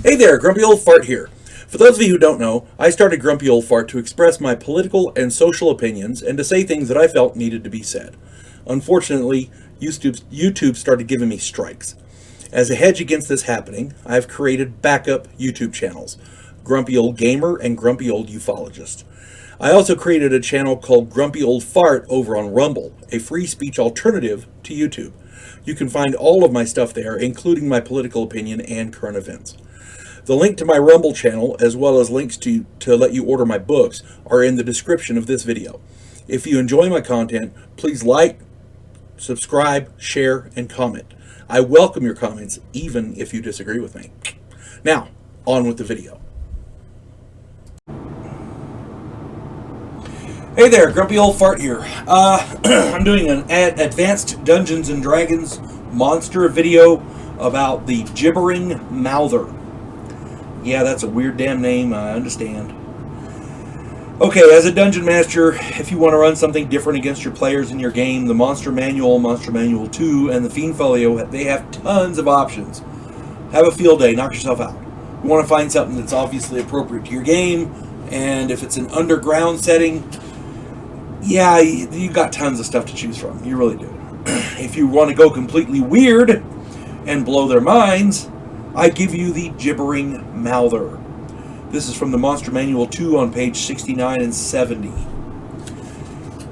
Hey there, Grumpy Old Fart here. For those of you who don't know, I started Grumpy Old Fart to express my political and social opinions and to say things that I felt needed to be said. Unfortunately, YouTube started giving me strikes. As a hedge against this happening, I've created backup YouTube channels, Grumpy Old Gamer and Grumpy Old Ufologist. I also created a channel called Grumpy Old Fart over on Rumble, a free speech alternative to YouTube. You can find all of my stuff there, including my political opinion and current events. The link to my Rumble channel, as well as links to let you order my books, are in the description of this video. If you enjoy my content, please like, subscribe, share, and comment. I welcome your comments, even if you disagree with me. Now, on with the video. Hey there, Grumpy Old Fart here. I'm doing an advanced Dungeons & Dragons monster video about the Gibbering Mouther. Yeah, that's a weird damn name, I understand. Okay, as a dungeon master, if you want to run something different against your players in your game, the Monster Manual, Monster Manual 2, and the Fiend Folio, they have tons of options. Have a field day, knock yourself out. You want to find something that's obviously appropriate to your game, and if it's an underground setting, yeah, you got tons of stuff to choose from. You really do. If you want to go completely weird and blow their minds, I give you the Gibbering Mouther. This is from the Monster Manual 2 on page 69 and 70.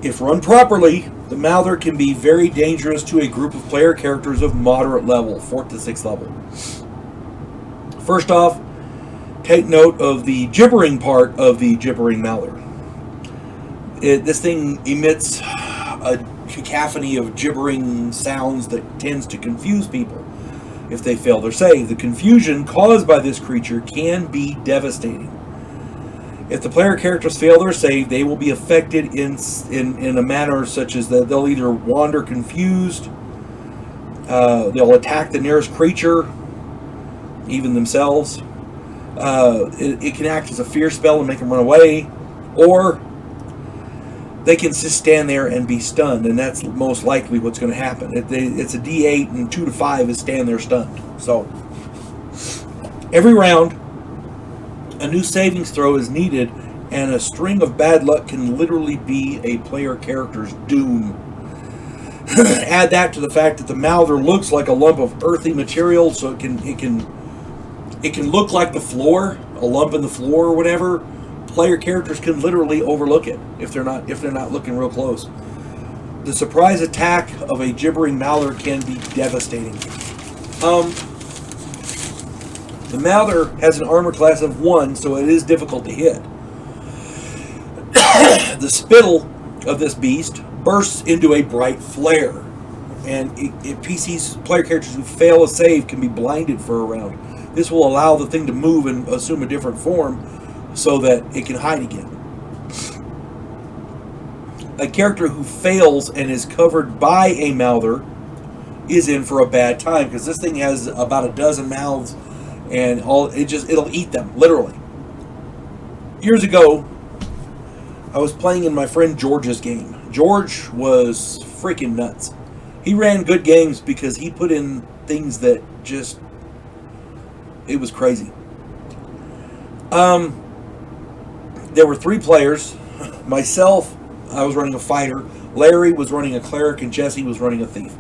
If run properly, the Mouther can be very dangerous to a group of player characters of moderate level, 4th to 6th level. First off, take note of the gibbering part of the Gibbering Mouther. This thing emits a cacophony of gibbering sounds that tends to confuse people if they fail their save. The confusion caused by this creature can be devastating. If the player characters fail their save, they will be affected in a manner such as that they'll either wander confused, they'll attack the nearest creature, even themselves. It can act as a fear spell and make them run away, or they can just stand there and be stunned, and that's most likely what's going to happen. It's a D8, and 2 to 5 is stand there stunned. So, every round, a new savings throw is needed, and a string of bad luck can literally be a player character's doom. Add that to the fact that the Mouther looks like a lump of earthy material, so it can look like the floor, a lump in the floor or whatever. Player characters can literally overlook it if they're not looking real close. The surprise attack of a Gibbering Mouther can be devastating. The Mouther has an armor class of 1, so it is difficult to hit. The spittle of this beast bursts into a bright flare, and player characters who fail a save can be blinded for a round. This will allow the thing to move and assume a different form, so that it can hide again. A character who fails and is covered by a Mouther is in for a bad time, because this thing has about a dozen mouths, and it'll eat them, literally. Years ago, I was playing in my friend George's game. George was freaking nuts. He ran good games because he put in things that it was crazy. There were 3 players. Myself, I was running a fighter. Larry was running a cleric, and Jesse was running a thief.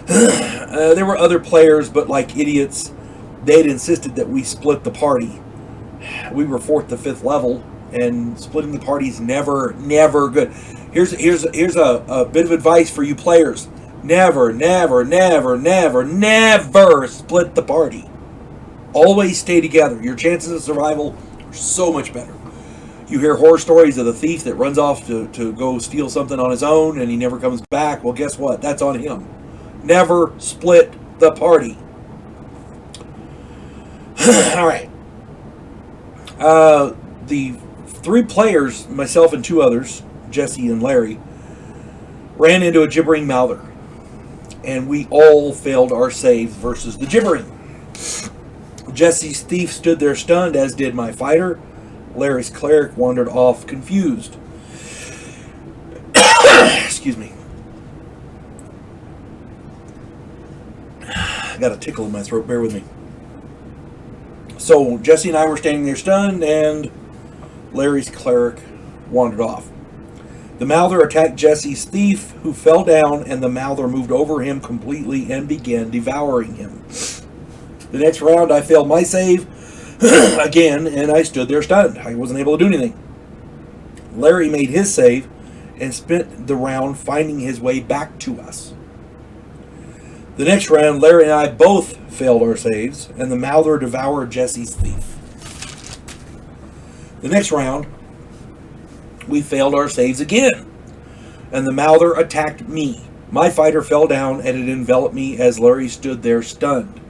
There were other players, but like idiots, they'd insisted that we split the party. We were 4th to 5th level, and splitting the party is never good. Here's a bit of advice for you players. Never split the party. Always stay together. Your chances of survival are so much better. You hear horror stories of the thief that runs off to go steal something on his own and he never comes back. Well, guess what? That's on him. Never split the party. All right. The 3 players, myself and 2 others, Jesse and Larry, ran into a Gibbering Mouther, and we all failed our save versus the Gibbering. Jesse's thief stood there stunned, as did my fighter. Larry's cleric wandered off confused. Excuse me. I got a tickle in my throat, bear with me. So Jesse and I were standing there stunned, and Larry's cleric wandered off. The Mouther attacked Jesse's thief, who fell down, and the Mouther moved over him completely and began devouring him. The next round, I failed my save again, and I stood there stunned. I wasn't able to do anything. Larry made his save and spent the round finding his way back to us. The next round, Larry and I both failed our saves, and the Mouther devoured Jesse's thief. The next round, we failed our saves again, and the Mouther attacked me. My fighter fell down, and it enveloped me as Larry stood there stunned.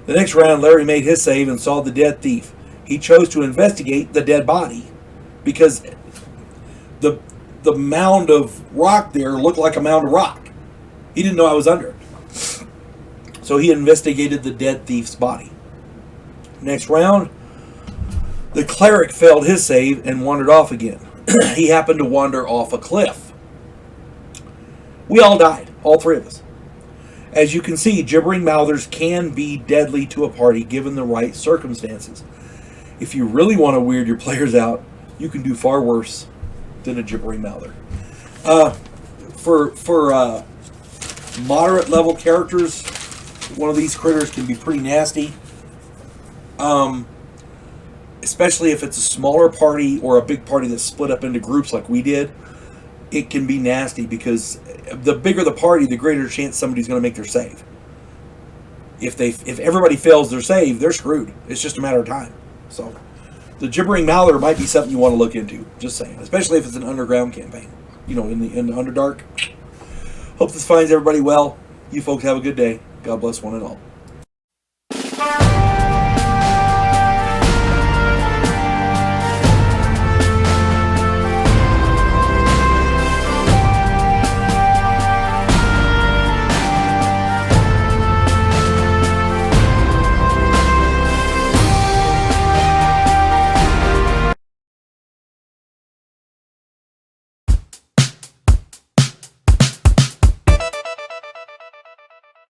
The next round, Larry made his save and saw the dead thief. He chose to investigate the dead body because the mound of rock there looked like a mound of rock. He didn't know I was under it. So he investigated the dead thief's body. Next round, the cleric failed his save and wandered off again. He happened to wander off a cliff. We all died, all three of us. As you can see, Gibbering Mouthers can be deadly to a party given the right circumstances. If you really want to weird your players out, you can do far worse than a Gibbering Mouther. For moderate level characters, one of these critters can be pretty nasty. Especially if it's a smaller party or a big party that's split up into groups like we did. It can be nasty because the bigger the party, the greater chance somebody's going to make their save. If everybody fails their save, they're screwed. It's just a matter of time. So the Gibbering Mouther might be something you want to look into. Just saying, especially if it's an underground campaign. You know, in the Underdark. Hope this finds everybody well. You folks have a good day. God bless one and all.